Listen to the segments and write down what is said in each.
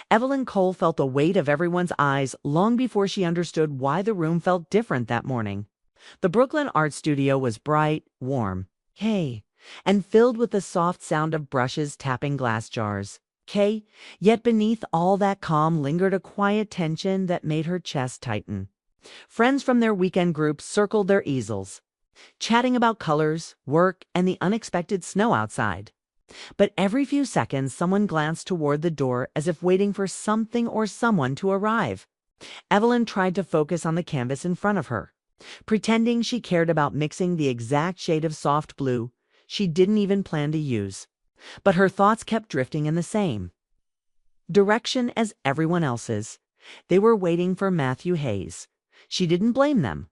Evelyn Cole felt the weight of everyone's eyes long before she understood why the room felt different that morning. The Brooklyn art studio was bright, warm, and filled with the soft sound of brushes tapping glass jars. Yet beneath all that calm lingered a quiet tension that made her chest tighten. Friends from their weekend groups circled their easels, chatting about colors, work, and the unexpected snow outside. But every few seconds, someone glanced toward the door as if waiting for something or someone to arrive. Evelyn tried to focus on the canvas in front of her, pretending she cared about mixing the exact shade of soft blue she didn't even plan to use. But her thoughts kept drifting in the same direction as everyone else's. They were waiting for Matthew Hayes. She didn't blame them.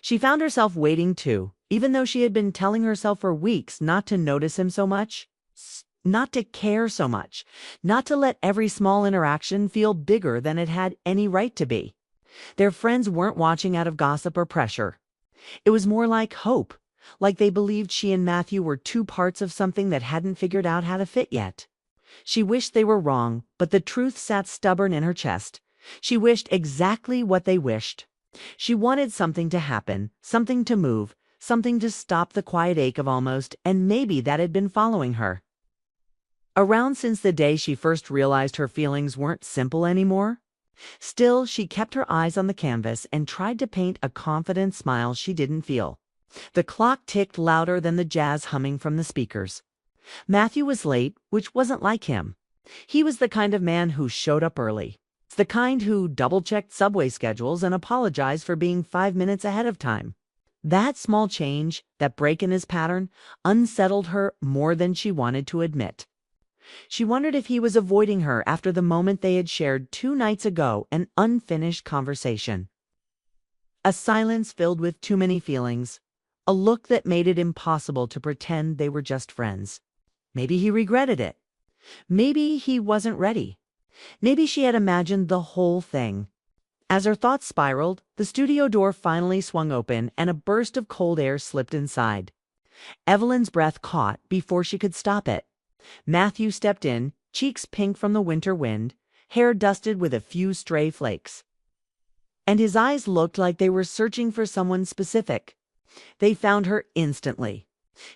She found herself waiting too, even though she had been telling herself for weeks not to notice him so much, not to care so much, not to let every small interaction feel bigger than it had any right to be. Their friends weren't watching out of gossip or pressure. It was more like hope, like they believed she and Matthew were two parts of something that hadn't figured out how to fit yet. She wished they were wrong, but the truth sat stubborn in her chest. She wished exactly what they wished. She wanted something to happen, something to move, something to stop the quiet ache of almost, and maybe that had been following her around since the day she first realized her feelings weren't simple anymore. Still, she kept her eyes on the canvas and tried to paint a confident smile she didn't feel. The clock ticked louder than the jazz humming from the speakers. Matthew was late, which wasn't like him. He was the kind of man who showed up early, the kind who double-checked subway schedules and apologized for being 5 minutes ahead of time. That small change, that break in his pattern, unsettled her more than she wanted to admit. She wondered if he was avoiding her after the moment they had shared 2 nights ago, an unfinished conversation. A silence filled with too many feelings, a look that made it impossible to pretend they were just friends. Maybe he regretted it. Maybe he wasn't ready. Maybe she had imagined the whole thing. As her thoughts spiraled, the studio door finally swung open and a burst of cold air slipped inside. Evelyn's breath caught before she could stop it. Matthew stepped in, cheeks pink from the winter wind, hair dusted with a few stray flakes. And his eyes looked like they were searching for someone specific. They found her instantly.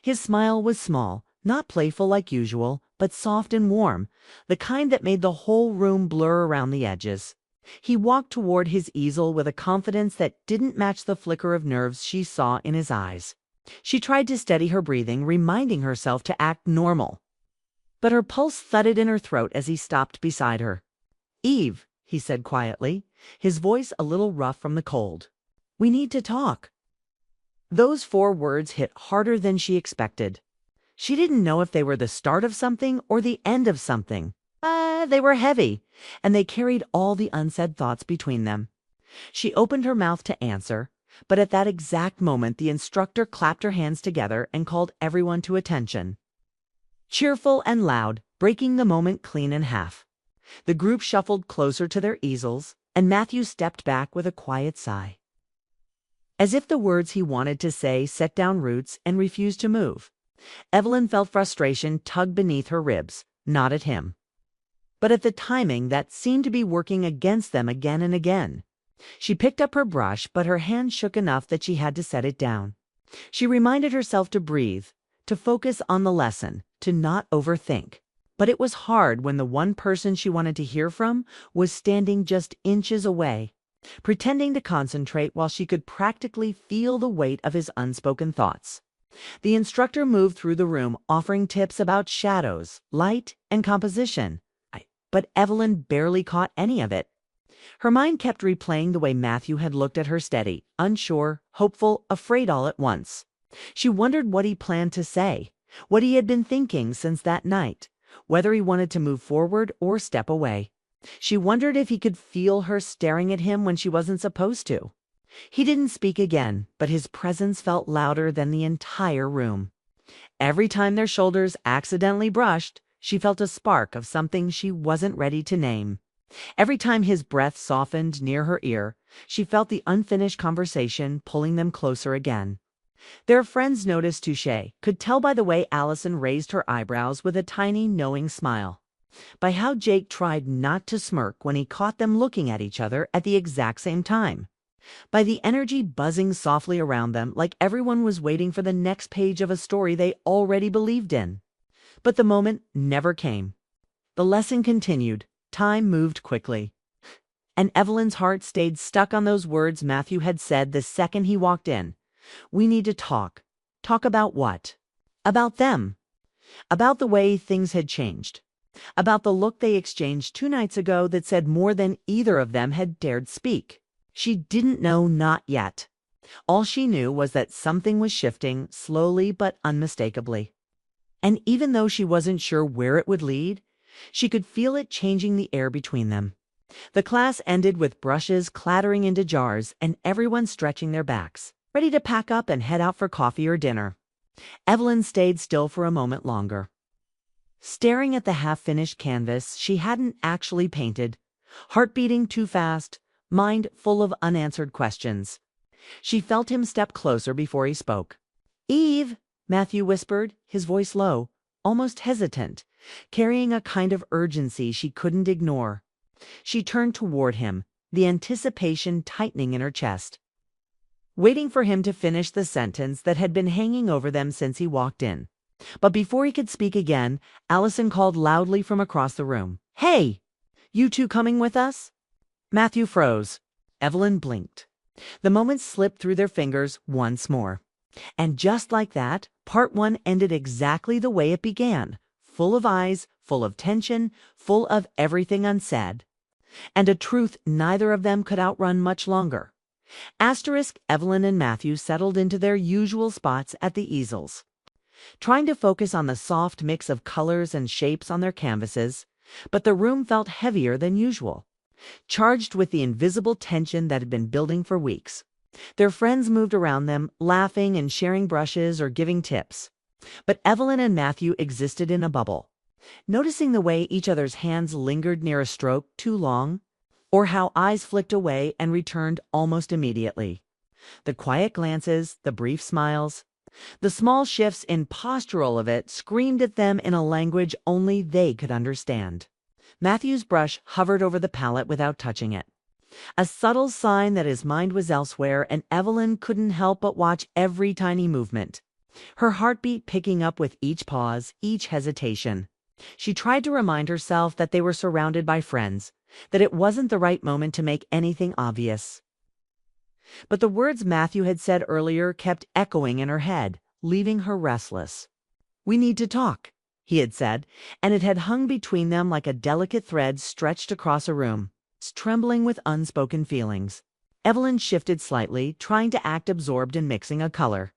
His smile was small, not playful like usual, but soft and warm, the kind that made the whole room blur around the edges. He walked toward his easel with a confidence that didn't match the flicker of nerves she saw in his eyes. She tried to steady her breathing, reminding herself to act normal. But her pulse thudded in her throat as he stopped beside her. "Eve," he said quietly, his voice a little rough from the cold. "We need to talk." Those 4 words hit harder than she expected. She didn't know if they were the start of something or the end of something. They were heavy, and they carried all the unsaid thoughts between them. She opened her mouth to answer, but at that exact moment the instructor clapped her hands together and called everyone to attention. Cheerful and loud, breaking the moment clean in half. The group shuffled closer to their easels, and Matthew stepped back with a quiet sigh. As if the words he wanted to say set down roots and refused to move. Evelyn felt frustration tug beneath her ribs, not at him, but at the timing that seemed to be working against them again and again. She picked up her brush, but her hand shook enough that she had to set it down. She reminded herself to breathe, to focus on the lesson, to not overthink. But it was hard when the one person she wanted to hear from was standing just inches away, pretending to concentrate while she could practically feel the weight of his unspoken thoughts. The instructor moved through the room, offering tips about shadows, light, and composition. But Evelyn barely caught any of it. Her mind kept replaying the way Matthew had looked at her, steady, unsure, hopeful, afraid all at once. She wondered what he planned to say, what he had been thinking since that night, whether he wanted to move forward or step away. She wondered if he could feel her staring at him when she wasn't supposed to. He didn't speak again, but his presence felt louder than the entire room. Every time their shoulders accidentally brushed, she felt a spark of something she wasn't ready to name. Every time his breath softened near her ear, she felt the unfinished conversation pulling them closer again. Their friends noticed Touche, could tell by the way Allison raised her eyebrows with a tiny knowing smile. by how Jake tried not to smirk when he caught them looking at each other at the exact same time, by the energy buzzing softly around them like everyone was waiting for the next page of a story they already believed in. But the moment never came. The lesson continued. Time moved quickly. And Evelyn's heart stayed stuck on those words Matthew had said the second he walked in. We need to talk. Talk about what? About them. About the way things had changed. About the look they exchanged 2 nights ago that said more than either of them had dared speak. She didn't know, not yet. All she knew was that something was shifting, slowly but unmistakably. And even though she wasn't sure where it would lead, she could feel it changing the air between them. The class ended with brushes clattering into jars and everyone stretching their backs, ready to pack up and head out for coffee or dinner. Evelyn stayed still for a moment longer, staring at the half-finished canvas she hadn't actually painted, heart beating too fast, mind full of unanswered questions. She felt him step closer before he spoke. "Eve," Matthew whispered, his voice low, almost hesitant, carrying a kind of urgency she couldn't ignore. She turned toward him, the anticipation tightening in her chest, waiting for him to finish the sentence that had been hanging over them since he walked in. But before he could speak again, Allison called loudly from across the room. "Hey! You two coming with us?" Matthew froze. Evelyn blinked. The moments slipped through their fingers once more. And just like that, part 1 ended exactly the way it began, full of eyes, full of tension, full of everything unsaid. And a truth neither of them could outrun much longer. Evelyn and Matthew settled into their usual spots at the easels, trying to focus on the soft mix of colors and shapes on their canvases, but the room felt heavier than usual, charged with the invisible tension that had been building for weeks. Their friends moved around them, laughing and sharing brushes or giving tips. But Evelyn and Matthew existed in a bubble, noticing the way each other's hands lingered near a stroke too long, or how eyes flicked away and returned almost immediately. The quiet glances, the brief smiles, the small shifts in postural of it screamed at them in a language only they could understand. Matthew's brush hovered over the palette without touching it, a subtle sign that his mind was elsewhere, and Evelyn couldn't help but watch every tiny movement, her heartbeat picking up with each pause, each hesitation. She tried to remind herself that they were surrounded by friends, that it wasn't the right moment to make anything obvious. But the words Matthew had said earlier kept echoing in her head, leaving her restless. "We need to talk," he had said, and it had hung between them like a delicate thread stretched across a room, trembling with unspoken feelings. Evelyn shifted slightly, trying to act absorbed in mixing a color.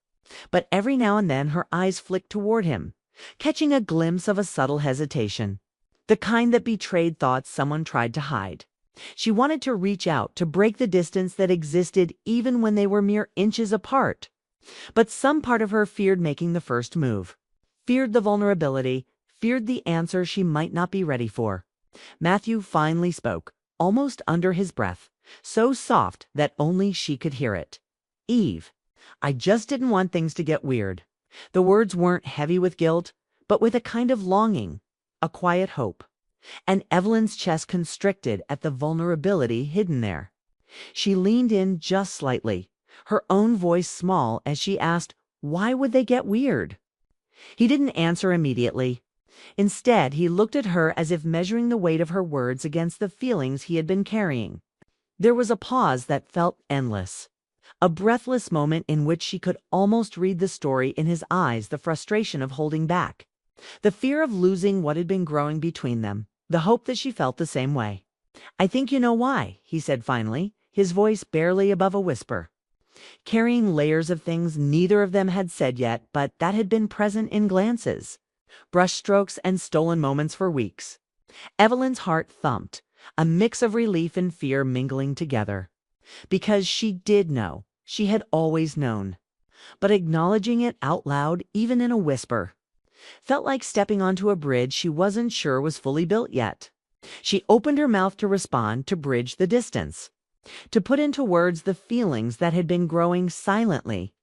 But every now and then her eyes flicked toward him, catching a glimpse of a subtle hesitation, the kind that betrayed thoughts someone tried to hide. She wanted to reach out, to break the distance that existed even when they were mere inches apart. But some part of her feared making the first move, feared the vulnerability, feared the answer she might not be ready for. Matthew finally spoke, almost under his breath, so soft that only she could hear it. "Eve, I just didn't want things to get weird." The words weren't heavy with guilt, but with a kind of longing, a quiet hope. And Evelyn's chest constricted at the vulnerability hidden there. She leaned in just slightly, her own voice small, as she asked, "Why would they get weird?" He didn't answer immediately. Instead, he looked at her as if measuring the weight of her words against the feelings he had been carrying. There was a pause that felt endless, a breathless moment in which she could almost read the story in his eyes, the frustration of holding back, the fear of losing what had been growing between them, the hope that she felt the same way. "I think you know why," he said finally, his voice barely above a whisper, carrying layers of things neither of them had said yet, but that had been present in glances, brushstrokes, and stolen moments for weeks. Evelyn's heart thumped, a mix of relief and fear mingling together. Because she did know, she had always known. But acknowledging it out loud, even in a whisper, felt like stepping onto a bridge she wasn't sure was fully built yet. She opened her mouth to respond, to bridge the distance, to put into words the feelings that had been growing silently.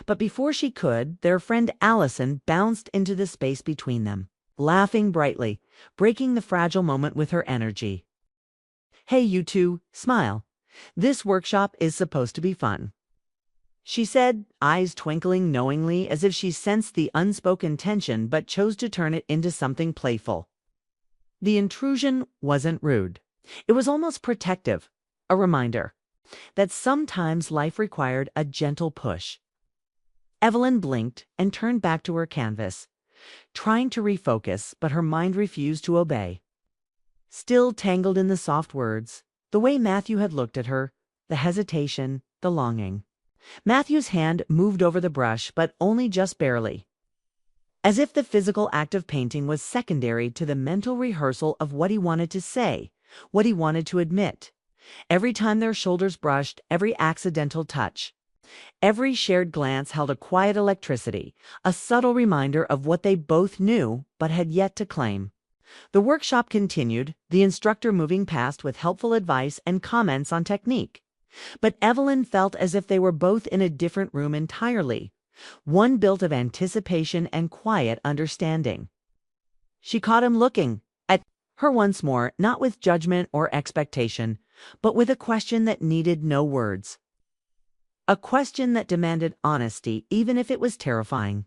But before she could, their friend Allison bounced into the space between them, laughing brightly, breaking the fragile moment with her energy. "Hey, you two, smile. This workshop is supposed to be fun," she said, eyes twinkling knowingly as if she sensed the unspoken tension but chose to turn it into something playful. The intrusion wasn't rude. It was almost protective, a reminder that sometimes life required a gentle push. Evelyn blinked and turned back to her canvas, trying to refocus, but her mind refused to obey. Still tangled in the soft words, the way Matthew had looked at her, the hesitation, the longing. Matthew's hand moved over the brush, but only just barely, as if the physical act of painting was secondary to the mental rehearsal of what he wanted to say, what he wanted to admit. Every time their shoulders brushed, every accidental touch, every shared glance held a quiet electricity, a subtle reminder of what they both knew but had yet to claim. The workshop continued, the instructor moving past with helpful advice and comments on technique. But Evelyn felt as if they were both in a different room entirely, one built of anticipation and quiet understanding. She caught him looking at her once more, not with judgment or expectation, but with a question that needed no words. A question that demanded honesty, even if it was terrifying.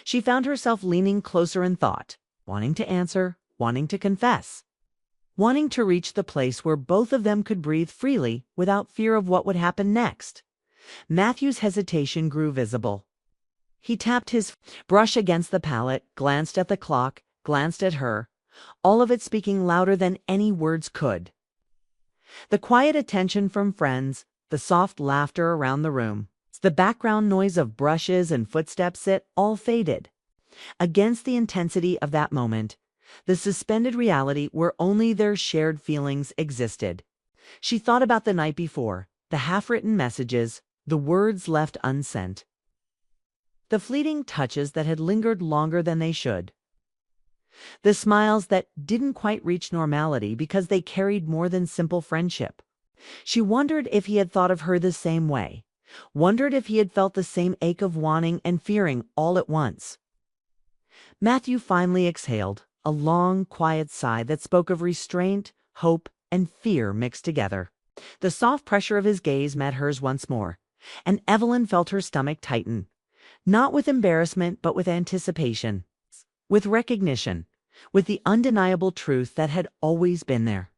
She found herself leaning closer in thought, wanting to answer, wanting to confess, wanting to reach the place where both of them could breathe freely without fear of what would happen next. Matthew's hesitation grew visible. He tapped his brush against the palette, glanced at the clock, glanced at her, all of it speaking louder than any words could. The quiet attention from friends, the soft laughter around the room, the background noise of brushes and footsteps, it all faded. Against the intensity of that moment, the suspended reality where only their shared feelings existed. She thought about the night before, the half-written messages, the words left unsent, the fleeting touches that had lingered longer than they should, the smiles that didn't quite reach normality because they carried more than simple friendship. She wondered if he had thought of her the same way, wondered if he had felt the same ache of wanting and fearing all at once. Matthew finally exhaled, a long, quiet sigh that spoke of restraint, hope, and fear mixed together. The soft pressure of his gaze met hers once more, and Evelyn felt her stomach tighten, not with embarrassment but with anticipation, with recognition, with the undeniable truth that had always been there.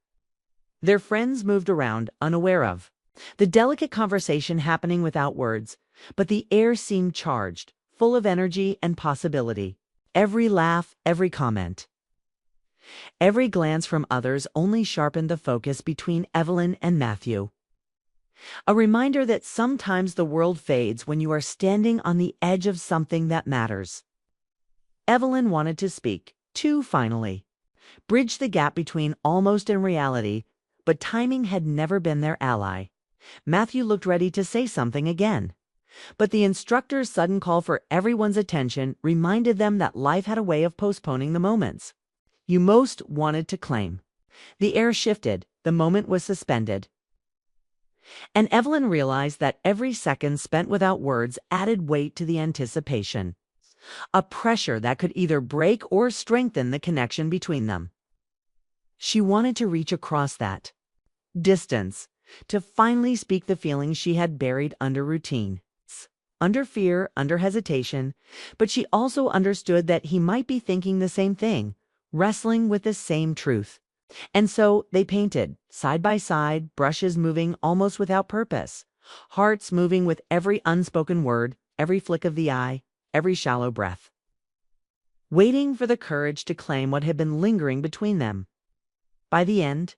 Their friends moved around, unaware of the delicate conversation happening without words, but the air seemed charged, full of energy and possibility. Every laugh, every comment, every glance from others only sharpened the focus between Evelyn and Matthew. A reminder that sometimes the world fades when you are standing on the edge of something that matters. Evelyn wanted to speak, too, finally. Bridge the gap between almost and reality, but timing had never been their ally. Matthew looked ready to say something again. But the instructor's sudden call for everyone's attention reminded them that life had a way of postponing the moments you most wanted to claim. The air shifted, the moment was suspended. And Evelyn realized that every second spent without words added weight to the anticipation, a pressure that could either break or strengthen the connection between them. She wanted to reach across that distance, to finally speak the feelings she had buried under routine, under fear, under hesitation, but she also understood that he might be thinking the same thing, wrestling with the same truth. And so they painted, side by side, brushes moving almost without purpose, hearts moving with every unspoken word, every flick of the eye, every shallow breath, waiting for the courage to claim what had been lingering between them. By the end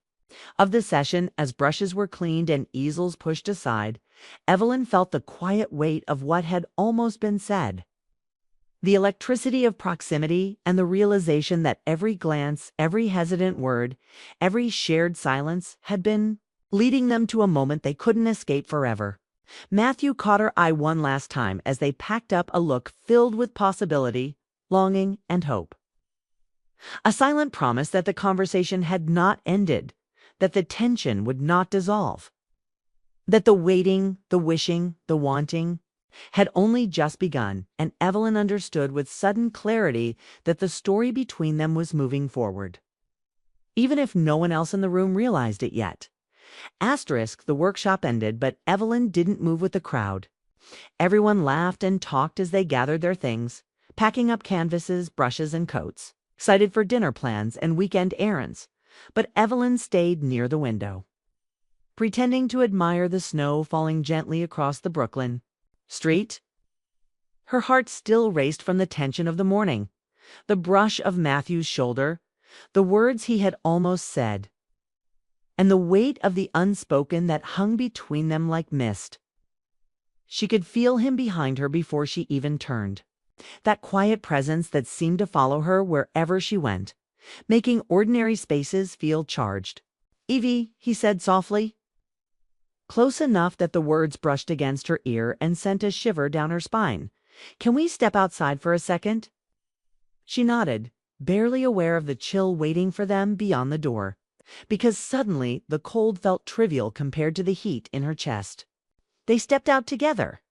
of the session, as brushes were cleaned and easels pushed aside, Evelyn felt the quiet weight of what had almost been said. The electricity of proximity and the realization that every glance, every hesitant word, every shared silence had been leading them to a moment they couldn't escape forever. Matthew caught her eye one last time as they packed up, a look filled with possibility, longing, and hope. A silent promise that the conversation had not ended, that the tension would not dissolve, that the waiting, the wishing, the wanting had only just begun, and Evelyn understood with sudden clarity that the story between them was moving forward, even if no one else in the room realized it yet. Asterisk, the workshop ended, but Evelyn didn't move with the crowd. Everyone laughed and talked as they gathered their things, packing up canvases, brushes, and coats, excited for dinner plans and weekend errands. But Evelyn stayed near the window, pretending to admire the snow falling gently across the Brooklyn street. Her heart still raced from the tension of the morning, the brush of Matthew's shoulder, the words he had almost said, and the weight of the unspoken that hung between them like mist. She could feel him behind her before she even turned, that quiet presence that seemed to follow her wherever she went, making ordinary spaces feel charged. "Evie," he said softly, close enough that the words brushed against her ear and sent a shiver down her spine. "Can we step outside for a second?" She nodded, barely aware of the chill waiting for them beyond the door, because suddenly the cold felt trivial compared to the heat in her chest. They stepped out together,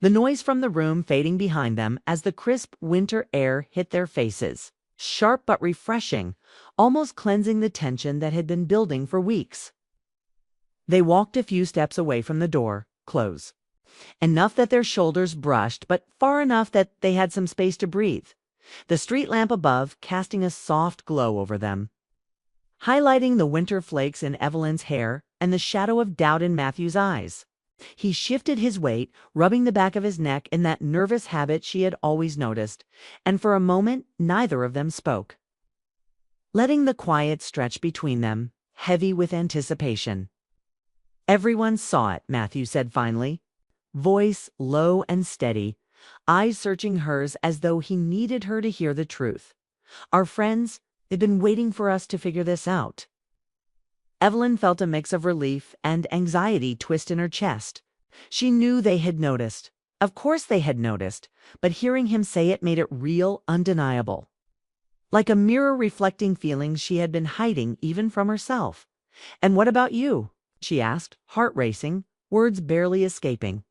the noise from the room fading behind them as the crisp winter air hit their faces, sharp but refreshing, almost cleansing the tension that had been building for weeks. They walked a few steps away from the door, close enough that their shoulders brushed, but far enough that they had some space to breathe, the street lamp above casting a soft glow over them, highlighting the winter flakes in Evelyn's hair and the shadow of doubt in Matthew's eyes. He shifted his weight, rubbing the back of his neck in that nervous habit she had always noticed, and for a moment neither of them spoke, letting the quiet stretch between them, heavy with anticipation. "Everyone saw it," Matthew said finally, voice low and steady, eyes searching hers as though he needed her to hear the truth. "Our friends, they've been waiting for us to figure this out." Evelyn felt a mix of relief and anxiety twist in her chest. She knew they had noticed. Of course they had noticed, but hearing him say it made it real, undeniable. Like a mirror reflecting feelings she had been hiding even from herself. "And what about you?" she asked, heart racing, words barely escaping.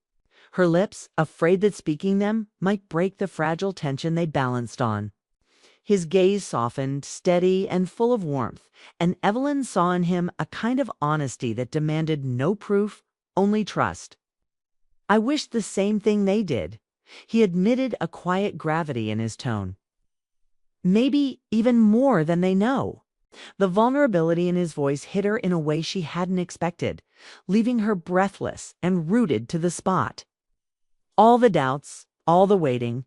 Her lips, afraid that speaking them might break the fragile tension they balanced on. His gaze softened, steady and full of warmth, and Evelyn saw in him a kind of honesty that demanded no proof, only trust. "I wish the same thing they did," he admitted, a quiet gravity in his tone. "Maybe even more than they know." The vulnerability in his voice hit her in a way she hadn't expected, leaving her breathless and rooted to the spot. All the doubts, all the waiting,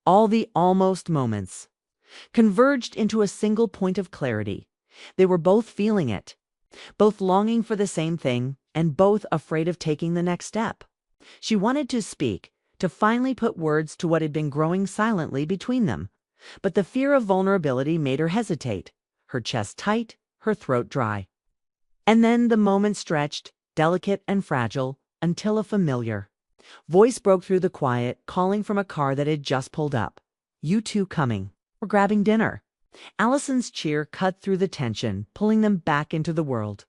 all the almost moments converged into a single point of clarity. They were both feeling it, both longing for the same thing, and both afraid of taking the next step. She wanted to speak, to finally put words to what had been growing silently between them, but the fear of vulnerability made her hesitate, her chest tight, her throat dry. And then the moment stretched, delicate and fragile, until a familiar voice broke through the quiet, calling from a car that had just pulled up. "You two coming? We're grabbing dinner." Allison's cheer cut through the tension, pulling them back into the world.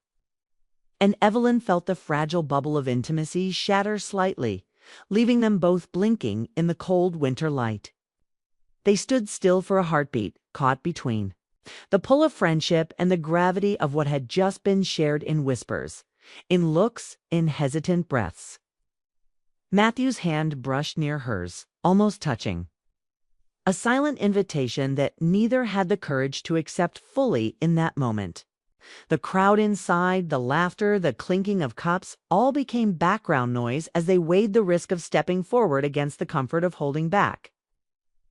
And Evelyn felt the fragile bubble of intimacy shatter slightly, leaving them both blinking in the cold winter light. They stood still for a heartbeat, caught between the pull of friendship and the gravity of what had just been shared in whispers, in looks, in hesitant breaths. Matthew's hand brushed near hers, almost touching. A silent invitation that neither had the courage to accept fully in that moment. The crowd inside, the laughter, the clinking of cups, all became background noise as they weighed the risk of stepping forward against the comfort of holding back.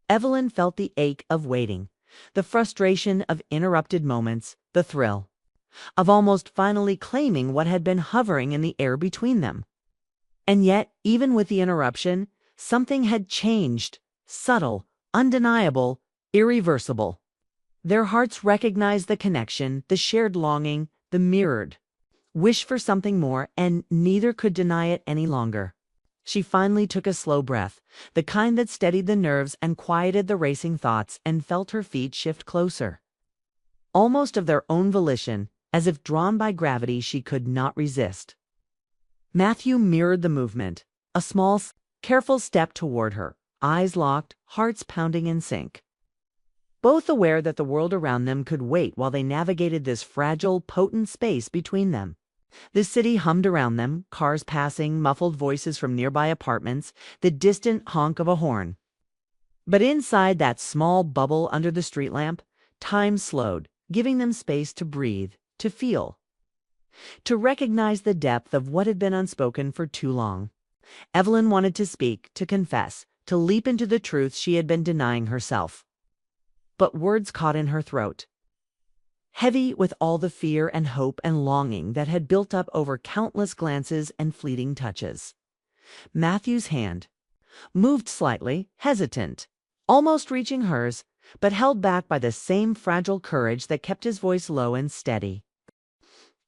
Evelyn felt the ache of waiting, the frustration of interrupted moments, the thrill of almost finally claiming what had been hovering in the air between them. And yet, even with the interruption, something had changed, subtle, undeniable, irreversible. Their hearts recognized the connection, the shared longing, the mirrored wish for something more, and neither could deny it any longer. She finally took a slow breath, the kind that steadied the nerves and quieted the racing thoughts, and felt her feet shift closer. Almost of their own volition, as if drawn by gravity she could not resist. Matthew mirrored the movement, a small careful step toward her, eyes locked, hearts pounding in sync. Both aware that the world around them could wait while they navigated this fragile, potent space between them. The city hummed around them, cars passing, muffled voices from nearby apartments, the distant honk of a horn. But inside that small bubble under the street lamp, time slowed, giving them space to breathe, to feel, to recognize the depth of what had been unspoken for too long. Evelyn wanted to speak, to confess, to leap into the truth she had been denying herself. But words caught in her throat, heavy with all the fear and hope and longing that had built up over countless glances and fleeting touches. Matthew's hand moved slightly, hesitant, almost reaching hers, but held back by the same fragile courage that kept his voice low and steady.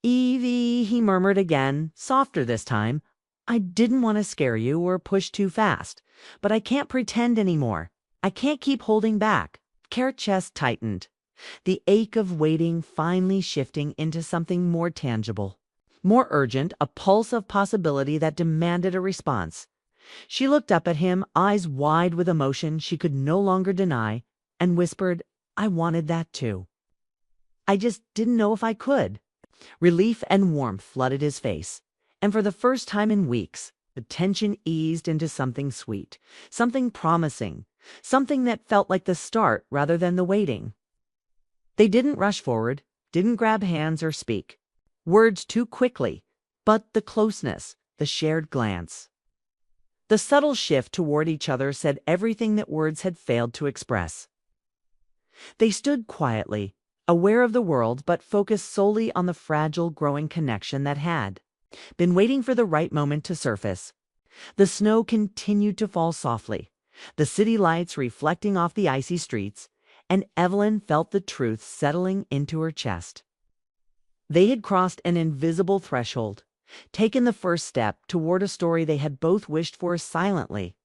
"Evie," he murmured again, softer this time, "I didn't want to scare you or push too fast, but I can't pretend anymore. I can't keep holding back." Her chest tightened, the ache of waiting finally shifting into something more tangible, more urgent, a pulse of possibility that demanded a response. She looked up at him, eyes wide with emotion she could no longer deny, and whispered, "I wanted that too. I just didn't know if I could." Relief and warmth flooded his face, and for the first time in weeks, the tension eased into something sweet, something promising, something that felt like the start rather than the waiting. They didn't rush forward, didn't grab hands or speak. Words too quickly, but the closeness, the shared glance, the subtle shift toward each other said everything that words had failed to express. They stood quietly, aware of the world but focused solely on the fragile, growing connection that had been waiting for the right moment to surface. The snow continued to fall softly, the city lights reflecting off the icy streets, and Evelyn felt the truth settling into her chest. They had crossed an invisible threshold, taken the first step toward a story they had both wished for silently.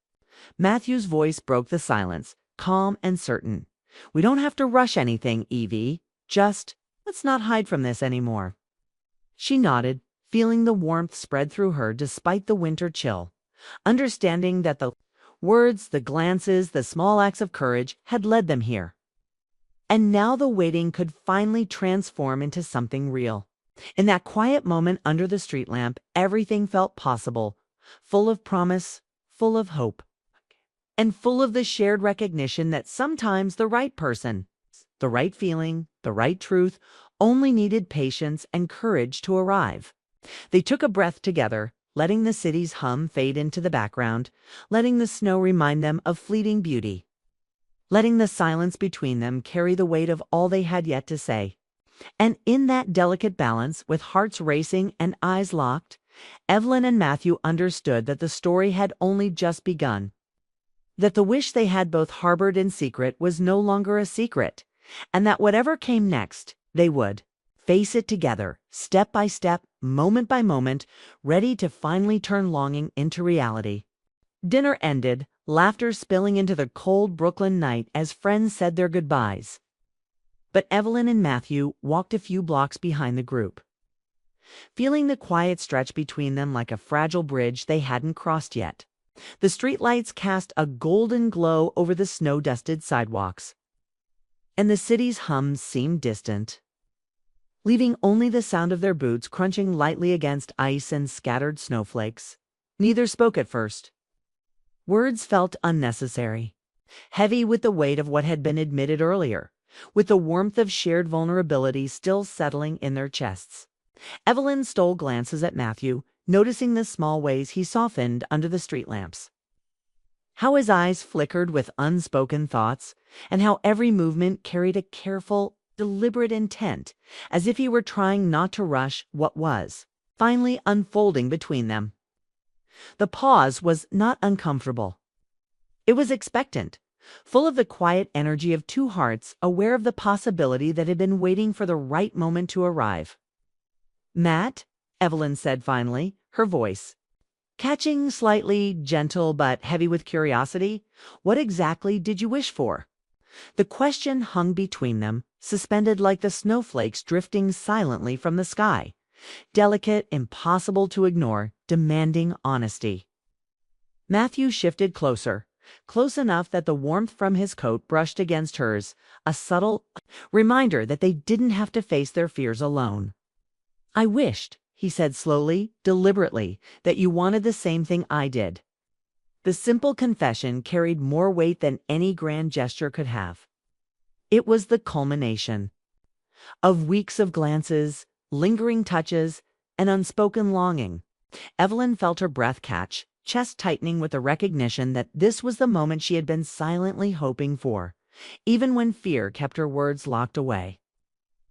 Matthew's voice broke the silence, calm and certain. "We don't have to rush anything, Evie. Just, let's not hide from this anymore." She nodded, feeling the warmth spread through her despite the winter chill, understanding that the words, the glances, the small acts of courage had led them here. And now the waiting could finally transform into something real. In that quiet moment under the street lamp, everything felt possible, full of promise, full of hope, and full of the shared recognition that sometimes the right person, the right feeling, the right truth only needed patience and courage to arrive. They took a breath together, letting the city's hum fade into the background, letting the snow remind them of fleeting beauty, letting the silence between them carry the weight of all they had yet to say. And in that delicate balance, with hearts racing and eyes locked, Evelyn and Matthew understood that the story had only just begun, that the wish they had both harbored in secret was no longer a secret, and that whatever came next, they would face it together, step by step, moment by moment, ready to finally turn longing into reality. Dinner ended, laughter spilling into the cold Brooklyn night as friends said their goodbyes. But Evelyn and Matthew walked a few blocks behind the group, feeling the quiet stretch between them like a fragile bridge they hadn't crossed yet. The streetlights cast a golden glow over the snow-dusted sidewalks, and the city's hums seemed distant, leaving only the sound of their boots crunching lightly against ice and scattered snowflakes. Neither spoke at first. Words felt unnecessary, heavy with the weight of what had been admitted earlier, with the warmth of shared vulnerability still settling in their chests. Evelyn stole glances at Matthew, noticing the small ways he softened under the street lamps, how his eyes flickered with unspoken thoughts, and how every movement carried a careful, deliberate intent, as if he were trying not to rush what was finally unfolding between them. The pause was not uncomfortable. It was expectant, full of the quiet energy of two hearts aware of the possibility that had been waiting for the right moment to arrive. "Matt," Evelyn said finally, her voice catching, slightly gentle but heavy with curiosity, "what exactly did you wish for?" The question hung between them, suspended like the snowflakes drifting silently from the sky, delicate, impossible to ignore, demanding honesty. Matthew shifted closer, close enough that the warmth from his coat brushed against hers, a subtle reminder that they didn't have to face their fears alone. "I wished," he said slowly, deliberately, "that you wanted the same thing I did." The simple confession carried more weight than any grand gesture could have. It was the culmination of weeks of glances, lingering touches, and unspoken longing. Evelyn felt her breath catch, chest tightening with the recognition that this was the moment she had been silently hoping for, even when fear kept her words locked away.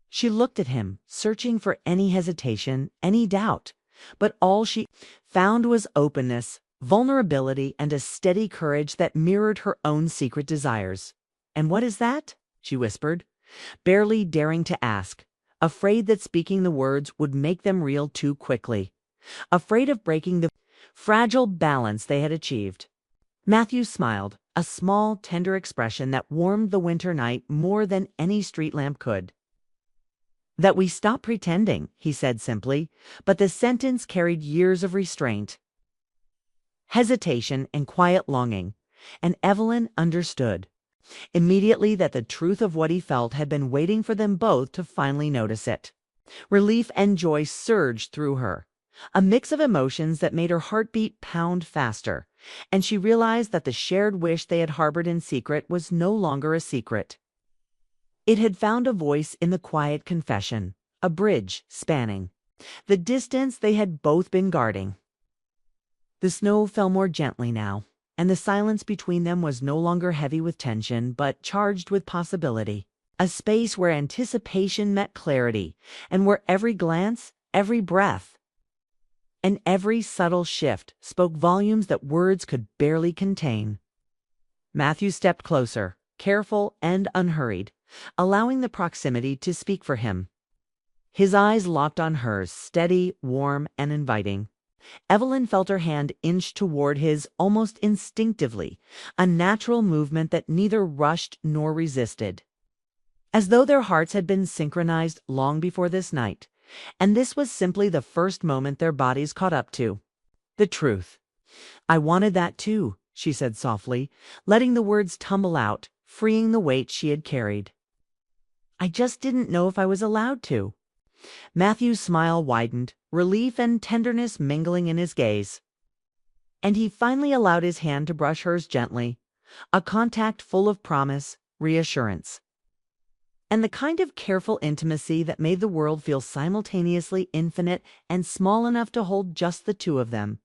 She looked at him, searching for any hesitation, any doubt, but all she found was openness, vulnerability, and a steady courage that mirrored her own secret desires. "And what is that?" she whispered, barely daring to ask, afraid that speaking the words would make them real too quickly, afraid of breaking the fragile balance they had achieved. Matthew smiled, a small, tender expression that warmed the winter night more than any street lamp could. "That we stop pretending," he said simply, but the sentence carried years of restraint, hesitation, and quiet longing, and Evelyn understood immediately that the truth of what he felt had been waiting for them both to finally notice it. Relief and joy surged through her, a mix of emotions that made her heartbeat pound faster, and she realized that the shared wish they had harbored in secret was no longer a secret. It had found a voice in the quiet confession, a bridge spanning the distance they had both been guarding. The snow fell more gently now, and the silence between them was no longer heavy with tension, but charged with possibility. A space where anticipation met clarity, and where every glance, every breath, and every subtle shift spoke volumes that words could barely contain. Matthew stepped closer, careful and unhurried, allowing the proximity to speak for him. His eyes locked on hers, steady, warm, and inviting. Evelyn felt her hand inch toward his almost instinctively, a natural movement that neither rushed nor resisted, as though their hearts had been synchronized long before this night, and this was simply the first moment their bodies caught up to the truth. "I wanted that too," she said softly, letting the words tumble out, freeing the weight she had carried. "I just didn't know if I was allowed to." Matthew's smile widened, relief and tenderness mingling in his gaze. And he finally allowed his hand to brush hers gently, a contact full of promise, reassurance, and the kind of careful intimacy that made the world feel simultaneously infinite and small enough to hold just the two of them.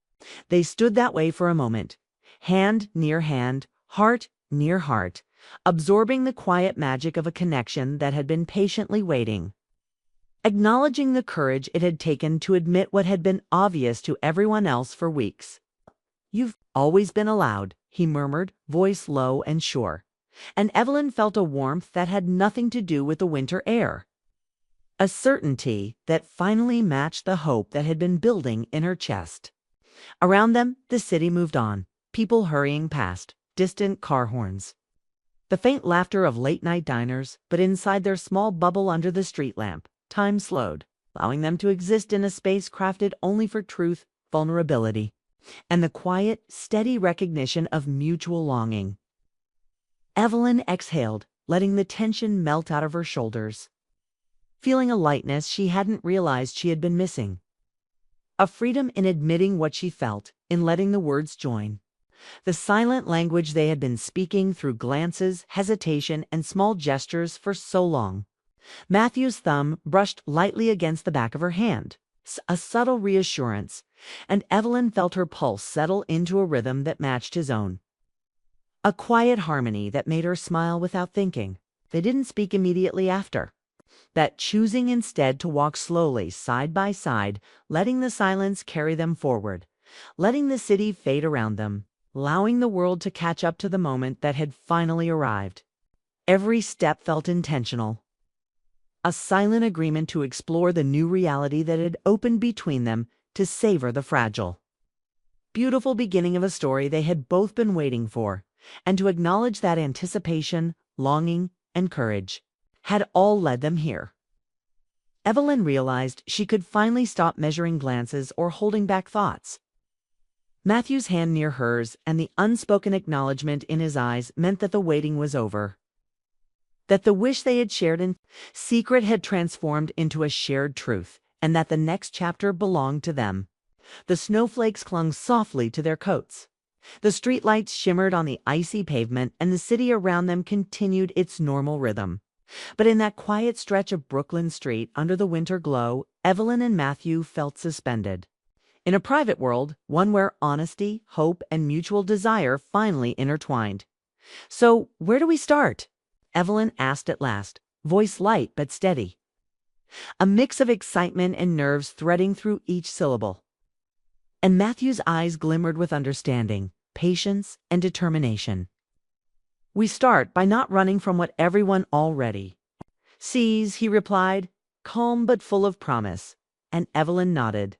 They stood that way for a moment, hand near hand, heart near heart, absorbing the quiet magic of a connection that had been patiently waiting, acknowledging the courage it had taken to admit what had been obvious to everyone else for weeks. "You've always been allowed," he murmured, voice low and sure. And Evelyn felt a warmth that had nothing to do with the winter air, a certainty that finally matched the hope that had been building in her chest. Around them, the city moved on, people hurrying past, distant car horns, the faint laughter of late-night diners, but inside their small bubble under the street lamp, time slowed, allowing them to exist in a space crafted only for truth, vulnerability, and the quiet, steady recognition of mutual longing. Evelyn exhaled, letting the tension melt out of her shoulders, feeling a lightness she hadn't realized she had been missing, a freedom in admitting what she felt, in letting the words join. The silent language they had been speaking through glances, hesitation, and small gestures for so long. Matthew's thumb brushed lightly against the back of her hand, a subtle reassurance, and Evelyn felt her pulse settle into a rhythm that matched his own. A quiet harmony that made her smile without thinking. They didn't speak immediately after, that choosing instead to walk slowly, side by side, letting the silence carry them forward, letting the city fade around them, allowing the world to catch up to the moment that had finally arrived. Every step felt intentional, a silent agreement to explore the new reality that had opened between them, to savor the fragile, beautiful beginning of a story they had both been waiting for, and to acknowledge that anticipation, longing, and courage had all led them here. Evelyn realized she could finally stop measuring glances or holding back thoughts. Matthew's hand near hers and the unspoken acknowledgement in his eyes meant that the waiting was over. That the wish they had shared in secret had transformed into a shared truth, and that the next chapter belonged to them. The snowflakes clung softly to their coats. The streetlights shimmered on the icy pavement, and the city around them continued its normal rhythm. But in that quiet stretch of Brooklyn Street under the winter glow, Evelyn and Matthew felt suspended. In a private world, one where honesty, hope, and mutual desire finally intertwined. "So, where do we start?" Evelyn asked at last, voice light but steady. A mix of excitement and nerves threading through each syllable. And Matthew's eyes glimmered with understanding, patience, and determination. "We start by not running from what everyone already sees," he replied, calm but full of promise, and Evelyn nodded,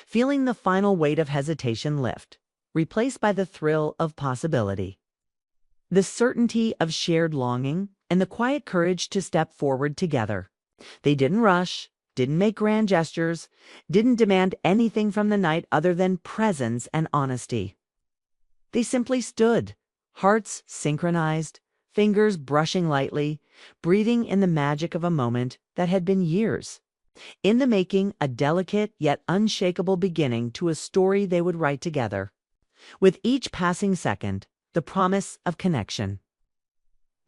feeling the final weight of hesitation lift, replaced by the thrill of possibility. The certainty of shared longing and the quiet courage to step forward together. They didn't rush, didn't make grand gestures, didn't demand anything from the night other than presence and honesty. They simply stood, hearts synchronized, fingers brushing lightly, breathing in the magic of a moment that had been years. In the making, a delicate yet unshakable beginning to a story they would write together. With each passing second, the promise of connection,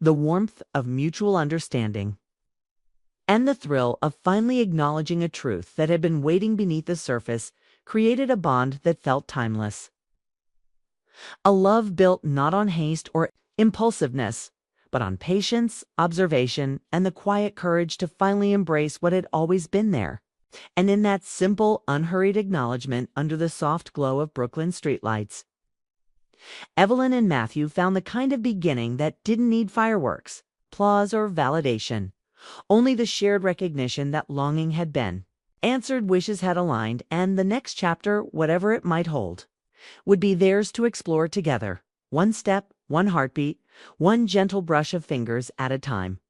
the warmth of mutual understanding, and the thrill of finally acknowledging a truth that had been waiting beneath the surface created a bond that felt timeless. A love built not on haste or impulsiveness, but on patience, observation, and the quiet courage to finally embrace what had always been there. And in that simple, unhurried acknowledgement under the soft glow of Brooklyn streetlights, Evelyn and Matthew found the kind of beginning that didn't need fireworks, applause, or validation. Only the shared recognition that longing had been, answered wishes had aligned, and the next chapter, whatever it might hold, would be theirs to explore together, one step, one heartbeat, one gentle brush of fingers at a time.